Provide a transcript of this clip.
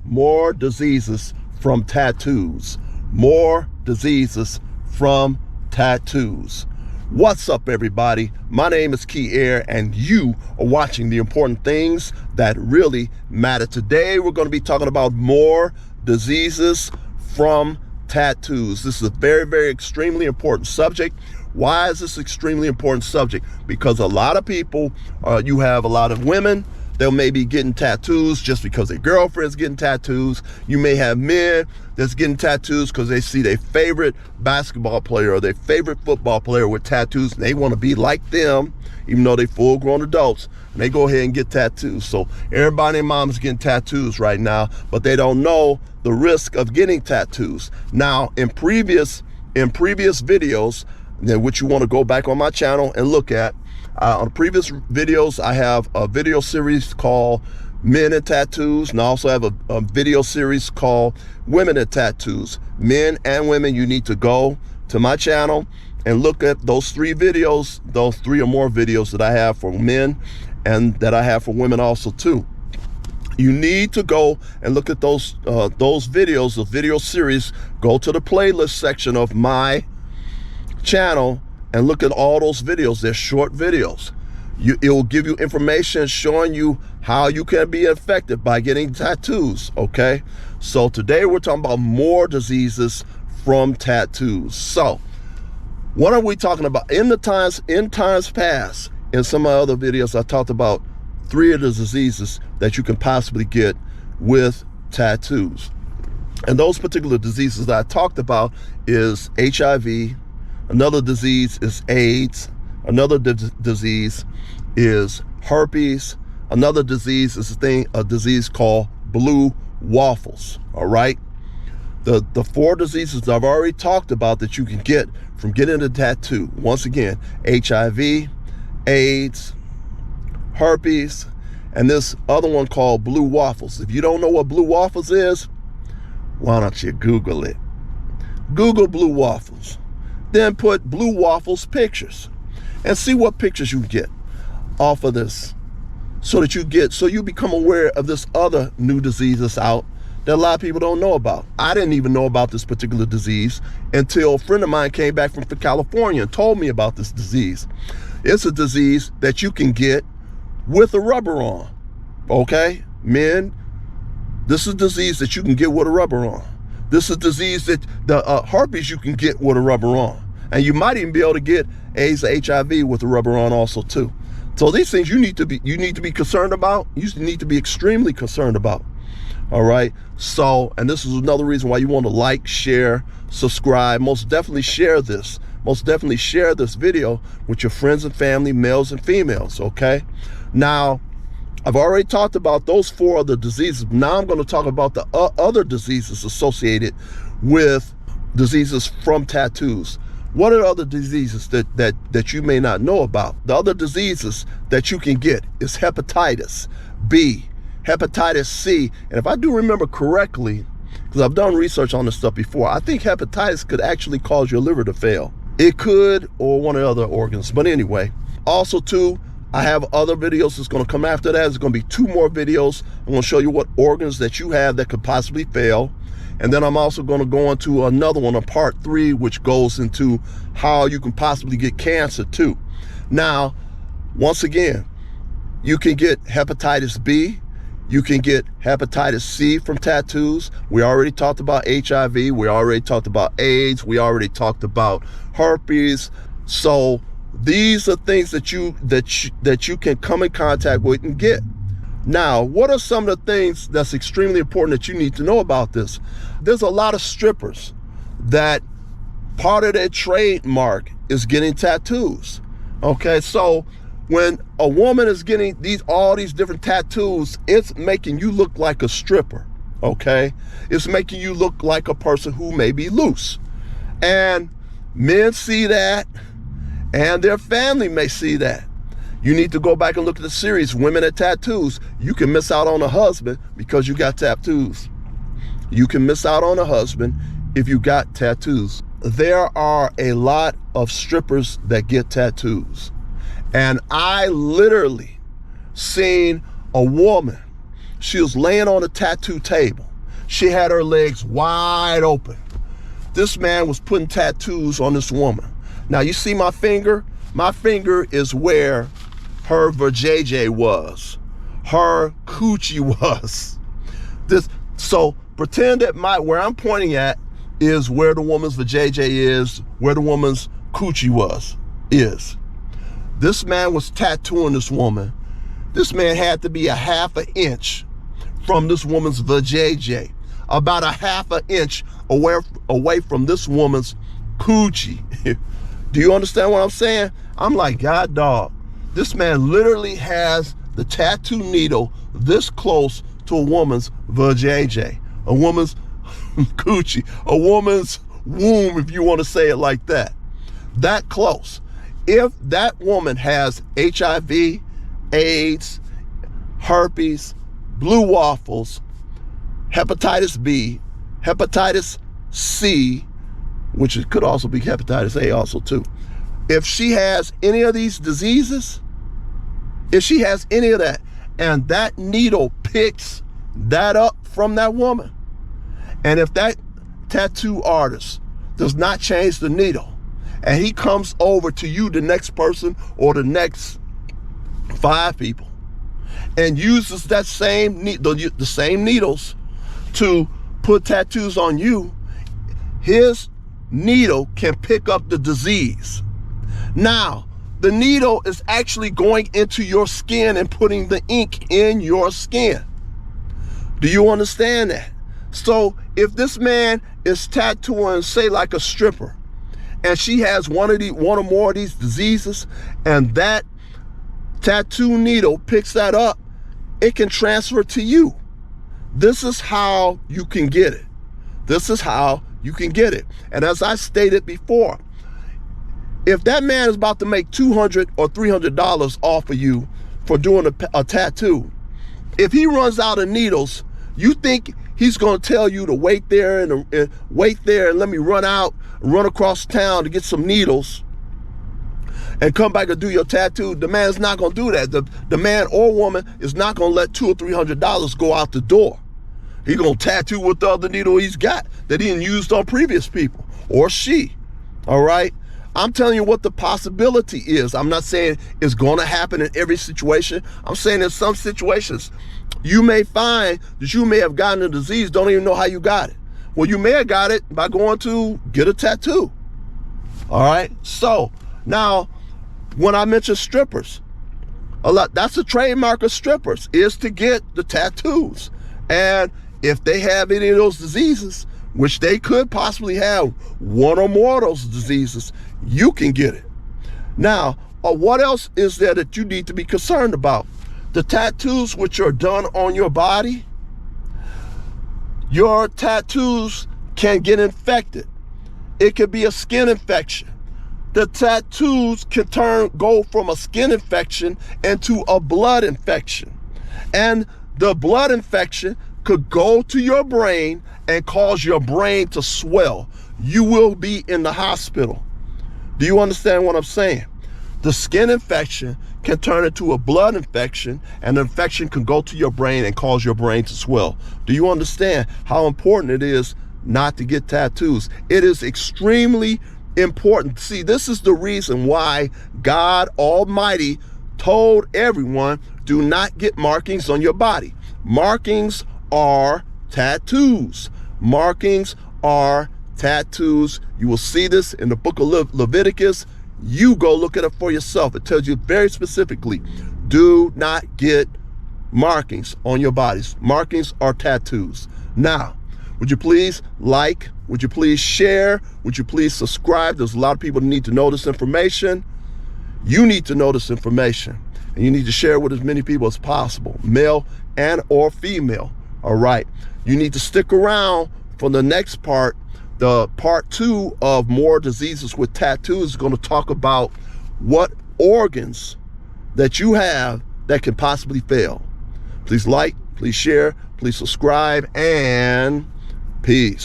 more diseases from tattoos. More diseases from tattoos. What's up, everybody? My name is Key Air, and you are watching the important things that really matter. Today, we're going to be talking about more diseases from tattoos. This is a very, very extremely important subject. Why is this extremely important subject? Because a lot of people, you have a lot of women, they'll maybe getting tattoos just because their girlfriend's getting tattoos. You may have men that's getting tattoos because they see their favorite basketball player or their favorite football player with tattoos, and they want to be like them, even though they're full-grown adults, and they go ahead and get tattoos. So everybody and mom is getting tattoos right now, but they don't know the risk of getting tattoos. Now, in previous videos, which you want to go back on my channel and look at, on the previous videos, I have a video series called Men and Tattoos, and I also have a video series called Women and Tattoos. Men and women, you need to go to my channel and look at those three videos, those three or more videos that I have for men and that I have for women also too. You need to go and look at those videos, the video series. Go to the playlist section of my channel and look at all those videos. They're short videos. It will give you information showing you how you can be affected by getting tattoos, okay? So today we're talking about more diseases from tattoos. So what are we talking about? In times past, in some of my other videos, I talked about 3 of the diseases that you can possibly get with tattoos. And those particular diseases that I talked about is HIV. Another disease is AIDS. Another disease is herpes. Another disease is a disease called blue waffles. All right. The 4 diseases I've already talked about that you can get from getting a tattoo. Once again, HIV, AIDS, herpes, and this other one called blue waffles. If you don't know what blue waffles is, why don't you Google it? Google blue waffles. Then put blue waffles pictures and see what pictures you get off of this, so you become aware of this other new disease that's out that a lot of people don't know about. I didn't even know about this particular disease until a friend of mine came back from California and told me about this disease. It's a disease that you can get with a rubber on. Okay, men, this is a disease that you can get with a rubber on. This is a disease that the herpes you can get with a rubber on. And you might even be able to get AIDS or HIV with a rubber on also too. So these things you need to be concerned about. You need to be extremely concerned about. All right. So, and this is another reason why you want to like, share, subscribe. Most definitely share this. Most definitely share this video with your friends and family, males and females. Okay. Now, I've already talked about those 4 other diseases. Now I'm going to talk about the other diseases associated with diseases from tattoos. What are other diseases that you may not know about? The other diseases that you can get is hepatitis B, hepatitis C. And if I do remember correctly, because I've done research on this stuff before, I think hepatitis could actually cause your liver to fail. It could, or one of the other organs. But anyway, also too, I have other videos that's going to come after that. There's going to be 2 more videos. I'm going to show you what organs that you have that could possibly fail. And then I'm also going to go into another one, a part 3, which goes into how you can possibly get cancer too. Now, once again, you can get hepatitis B. You can get hepatitis C from tattoos. We already talked about HIV. We already talked about AIDS. We already talked about herpes. So these are things that you can come in contact with and get. Now, what are some of the things that's extremely important that you need to know about this? There's a lot of strippers that part of their trademark is getting tattoos. Okay, so when a woman is getting all these different tattoos, it's making you look like a stripper. Okay, it's making you look like a person who may be loose, and men see that, and their family may see that. You need to go back and look at the series, Women and Tattoos. You can miss out on a husband because you got tattoos. You can miss out on a husband if you got tattoos. There are a lot of strippers that get tattoos. And I literally seen a woman. She was laying on a tattoo table. She had her legs wide open. This man was putting tattoos on this woman. Now you see my finger? My finger is where her vajayjay was. Her coochie was. So pretend that where I'm pointing at is where the woman's vajayjay is, where the woman's coochie is. This man was tattooing this woman. This man had to be a half an inch from this woman's vajayjay, about a half an inch away from this woman's coochie. Do you understand what I'm saying? I'm like, God dog, this man literally has the tattoo needle this close to a woman's vajayjay, a woman's coochie, a woman's womb, if you want to say it like that. That close. If that woman has HIV, AIDS, herpes, blue waffles, hepatitis B, hepatitis C, which it could also be hepatitis A also too. If she has any of these diseases, if she has any of that, and that needle picks that up from that woman, and if that tattoo artist does not change the needle, and he comes over to you, the next person, or the next 5 people, and uses that same the same needles to put tattoos on you, his needle can pick up the disease. Now, the needle is actually going into your skin and putting the ink in your skin. Do you understand that? So if this man is tattooing, say like a stripper, and she has one or more of these diseases, and that tattoo needle picks that up, it can transfer to you. This is how you can get it. This is how you can get it. And as I stated before, if that man is about to make $200 or $300 off of you for doing a tattoo, if he runs out of needles, you think he's going to tell you to wait there and let me run across town to get some needles and come back and do your tattoo? The man's not going to do that. The man or woman is not going to let $200 or $300 go out the door. He's going to tattoo with the other needle he's got that he didn't use on previous people, or she. All right? I'm telling you what the possibility is. I'm not saying it's going to happen in every situation. I'm saying in some situations, you may find that you may have gotten a disease, don't even know how you got it. Well, you may have got it by going to get a tattoo. All right? So now, when I mention strippers, that's a trademark of strippers, is to get the tattoos. And if they have any of those diseases, which they could possibly have one or more of those diseases, you can get it. Now, what else is there that you need to be concerned about? The tattoos which are done on your body, your tattoos can get infected. It could be a skin infection. The tattoos can go from a skin infection into a blood infection. And the blood infection could go to your brain and cause your brain to swell. You will be in the hospital. Do you understand what I'm saying? The skin infection can turn into a blood infection, and the infection can go to your brain and cause your brain to swell. Do you understand how important it is not to get tattoos? It is extremely important. See, this is the reason why God Almighty told everyone, do not get markings on your body. Markings are tattoos. Markings are tattoos. You will see this in the book of Leviticus. You go look it up for yourself. It tells you very specifically, do not get markings on your bodies. Markings are tattoos. Now, would you please like? Would you please share? Would you please subscribe? There's a lot of people that need to know this information. You need to know this information, and you need to share it with as many people as possible, male and or female. All right. You need to stick around for the next part. The part 2 of More Diseases with Tattoos is going to talk about what organs that you have that can possibly fail. Please like, please share, please subscribe, and peace.